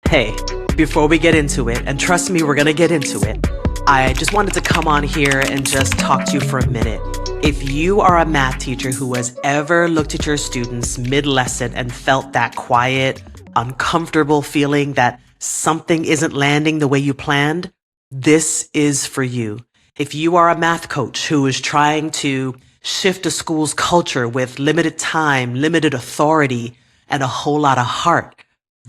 Hey, before we get into it, and trust me, we're going to get into it, I just wanted to come on here and just talk to you for a minute. If you are a math teacher who has ever looked at your students mid-lesson and felt that quiet, uncomfortable feeling that something isn't landing the way you planned, this is for you. If you are a math coach who is trying to shift a school's culture with limited time, limited authority, and a whole lot of heart,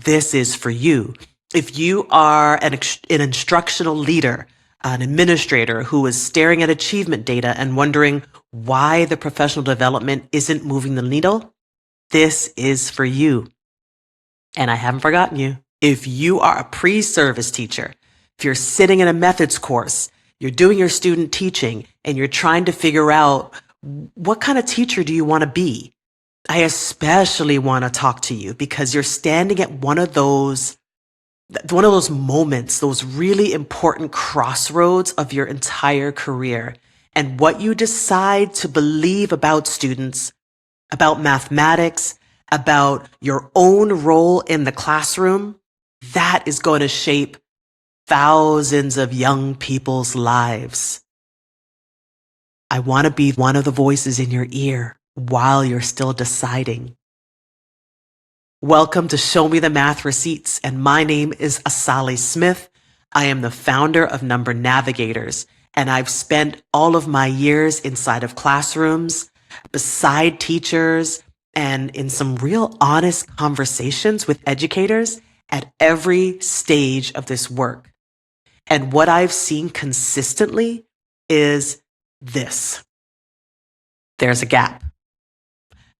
this is for you. If you are an instructional leader, an administrator who is staring at achievement data and wondering why the professional development isn't moving the needle, this is for you. And I haven't forgotten you. If you are a pre-service teacher, if you're sitting in a methods course, you're doing your student teaching, and you're trying to figure out what kind of teacher do you want to be, I especially want to talk to you because you're standing at one of those moments, those really important crossroads of your entire career. And what you decide to believe about students, about mathematics, about your own role in the classroom, that is going to shape thousands of young people's lives. I want to be one of the voices in your ear while you're still deciding. Welcome to Show Me the Math Receipts, and my name is Asale Smith. I am the founder of Number Navigators, and I've spent all of my years inside of classrooms, beside teachers, and in some real honest conversations with educators at every stage of this work. And what I've seen consistently is this. There's a gap.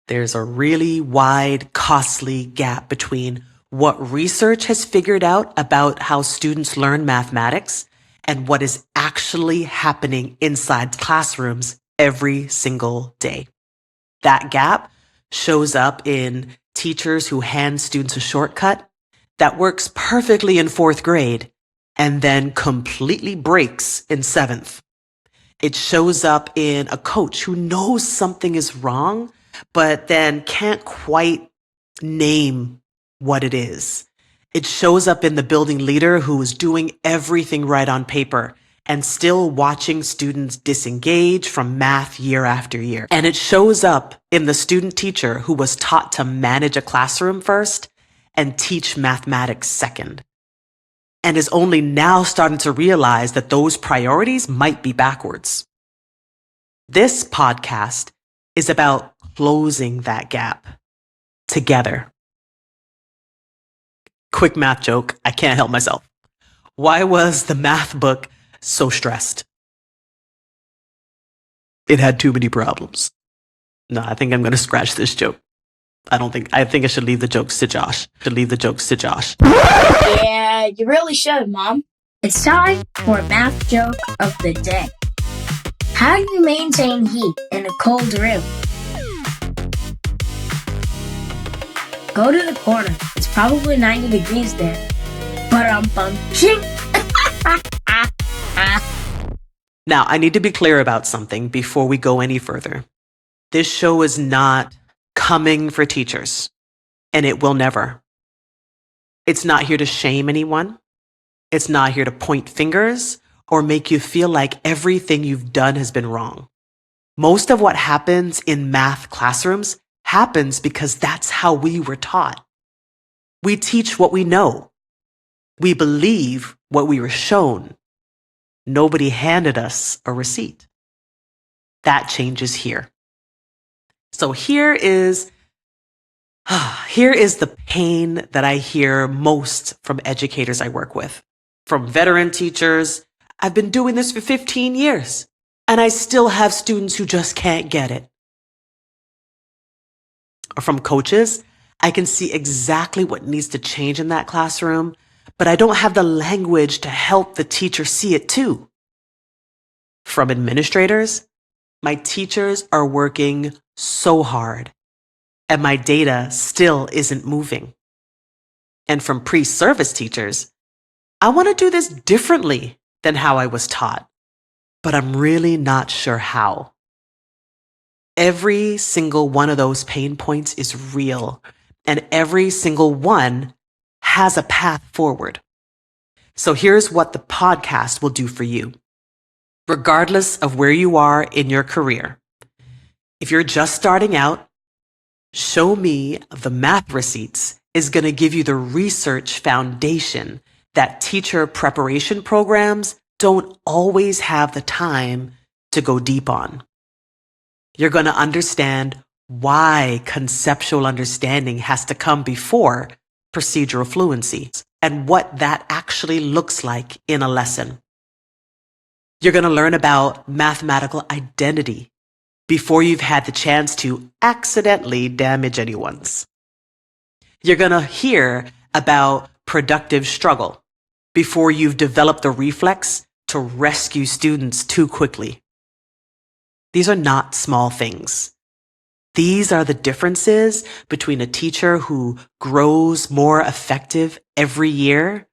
There's a really wide, costly gap between what research has figured out about how students learn mathematics and what is actually happening inside classrooms every single day. That gap shows up in teachers who hand students a shortcut that works perfectly in fourth grade and then completely breaks in seventh. It shows up in a coach who knows something is wrong, but then can't quite name what it is. It shows up in the building leader who is doing everything right on paper and still watching students disengage from math year after year. And it shows up in the student teacher who was taught to manage a classroom first and teach mathematics second, and is only now starting to realize that those priorities might be backwards. This podcast is about closing that gap together. Quick math joke, I can't help myself. Why was the math book so stressed? It had too many problems. No, I think I'm going to scratch this joke. I think I should leave the jokes to Josh. Yeah, you really should, Mom. It's time for a math joke of the day. How do you maintain heat in a cold room? Go to the corner. It's probably 90 degrees there. Ba-dum-bum. Shing. Now, I need to be clear about something before we go any further. This show is not coming for teachers, and it will never. It's not here to shame anyone. It's not here to point fingers or make you feel like everything you've done has been wrong. Most of what happens in math classrooms happens because that's how we were taught. We teach what we know. We believe what we were shown. Nobody handed us a receipt. That changes here. So here is the pain that I hear most from educators I work with. From veteran teachers, I've been doing this for 15 years, and I still have students who just can't get it. Or from coaches, I can see exactly what needs to change in that classroom, but I don't have the language to help the teacher see it too. From administrators, my teachers are working so hard, and my data still isn't moving. And from pre-service teachers, I want to do this differently than how I was taught, but I'm really not sure how. Every single one of those pain points is real, and every single one has a path forward. So here's what the podcast will do for you. Regardless of where you are in your career, if you're just starting out, Show Me the Math Receipts is going to give you the research foundation that teacher preparation programs don't always have the time to go deep on. You're going to understand why conceptual understanding has to come before procedural fluency and what that actually looks like in a lesson. You're going to learn about mathematical identity before you've had the chance to accidentally damage anyone's. You're going to hear about productive struggle before you've developed the reflex to rescue students too quickly. These are not small things. These are the differences between a teacher who grows more effective every year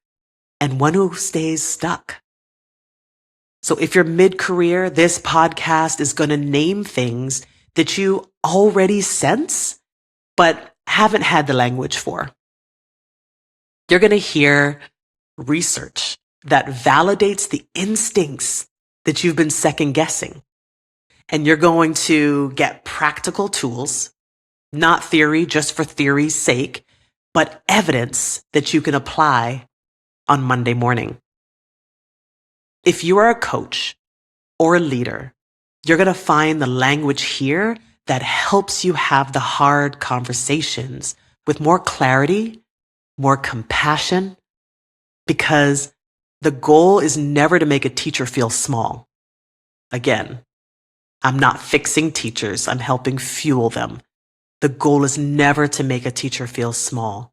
and one who stays stuck. So if you're mid-career, this podcast is going to name things that you already sense, but haven't had the language for. You're going to hear research that validates the instincts that you've been second guessing. And you're going to get practical tools, not theory just for theory's sake, but evidence that you can apply on Monday morning. If you are a coach or a leader, you're going to find the language here that helps you have the hard conversations with more clarity, more compassion, because the goal is never to make a teacher feel small. Again, I'm not fixing teachers, I'm helping fuel them. The goal is never to make a teacher feel small.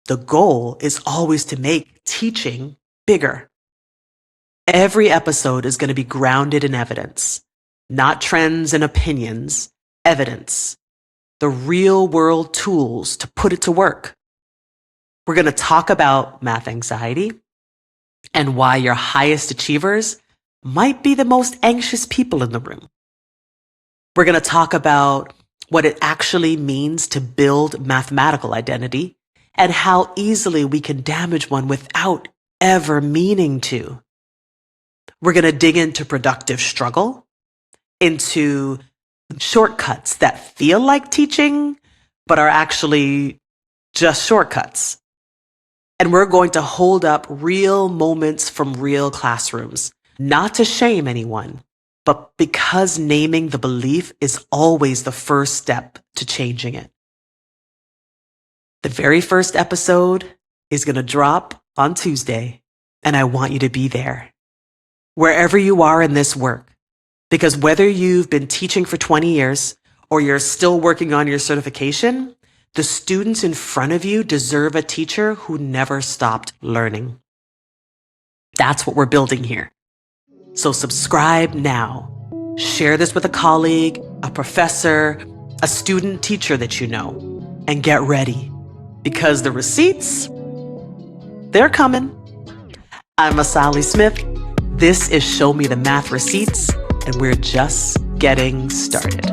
The goal is always to make teaching bigger. Every episode is going to be grounded in evidence, not trends and opinions, evidence, the real world tools to put it to work. We're going to talk about math anxiety and why your highest achievers might be the most anxious people in the room. We're going to talk about what it actually means to build mathematical identity and how easily we can damage one without ever meaning to. We're going to dig into productive struggle, into shortcuts that feel like teaching, but are actually just shortcuts. And we're going to hold up real moments from real classrooms, not to shame anyone, but because naming the belief is always the first step to changing it. The very first episode is going to drop on Tuesday, and I want you to be there. Wherever you are in this work, because whether you've been teaching for 20 years or you're still working on your certification, the students in front of you deserve a teacher who never stopped learning. That's what we're building here. So subscribe now. Share this with a colleague, a professor, a student teacher that you know, and get ready because the receipts, they're coming. I'm Asale Smith. This is Show Me the Math Receipts, and we're just getting started.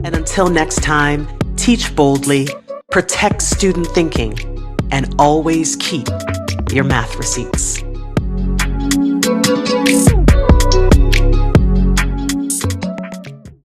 And until next time, teach boldly, protect student thinking, and always keep your math receipts.